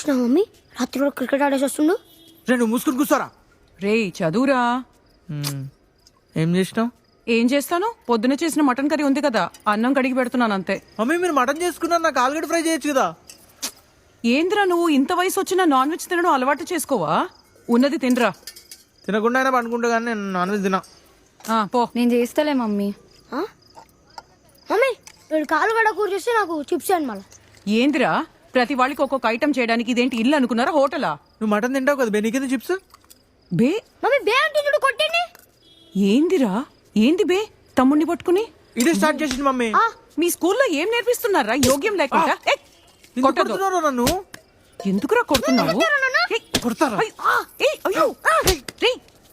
చూసినా మమ్మీ రాత్రి కూడా క్రికెట్ ఆడేసి వస్తుండు. రెండు మూసుకుని కూర్చోరా. రేయ్ చదువురా. ఏం చేసినావు? ఏం చేస్తాను, పొద్దున చేసిన మటన్ కర్రీ ఉంది కదా, అన్నం కడిగి పెడుతున్నాను అంతే. మమ్మీ మీరు మటన్ చేసుకున్నారు, నాకు ఆలుగడ్డ ఫ్రై చేయొచ్చు కదా. ఏంద్రా నువ్వు ఇంత వయసు వచ్చినా నాన్ వెజ్ తినడం అలవాటు చేసుకోవా? ఉన్నది తినరా. తినకుండా అయినా పండుకుంటా కానీ నేను నాన్ వెజ్ తినా. పో. నేను చేస్తలే మమ్మీ. మమ్మీ వీడు కాలుగడ్డ కూర చేస్తే నాకు చిప్స్ అని మళ్ళీ. ఏందిరా ప్రతి వాళ్ళకి ఒక్కొక్క ఐటమ్ చేయడానికి ఇదేంటి ఇల్లు అనుకున్నారా హోటలా? నువ్వు మటన్ తింటావు కదా, బెనీకింది చిప్స్. బే మమ్మీ బే అంటే చూడు కొట్టండి. ఏందిరా ఏంది బే తమ్ముడిని పట్టుకుని? ఇదే స్టార్ట్ చేసింది మమ్మీ. మీ స్కూల్లో ఏం నేర్పిస్తున్నారా యోగ్యం లేకుండా? కొట్టదు. కొడుతున్నారు నన్ను. ఎందుకురా కొడుతున్నావు? కొడతారా? అయ్యో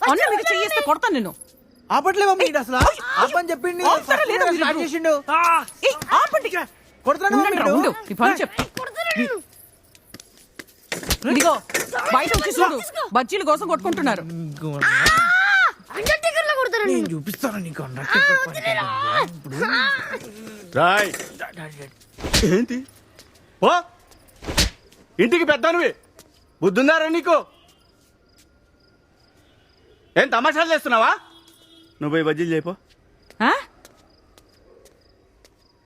అన్న మీద చెయ్యేస్తే కొడతాను నేను. ఆపట్లే మమ్మీ అసలు ఆపని చెప్పింది. స్టార్ట్ చేసిండు. కొడతాను మమ్మీ. ఉండు ఈ పని చెప్తా. ఇదిగో బయట వచ్చి చూడు, బజ్జీల కోసం కొట్టుకుంటున్నారు. నేను చూపిస్తాను నీకు. రాయ్ ఏంటి ఓ ఇంటికి పెద్దనువి బుద్ధుందారా నీకు? ఏం తమాషాలు చేస్తున్నావా? నువ్వు పోయి బజ్జీలు చేయపో.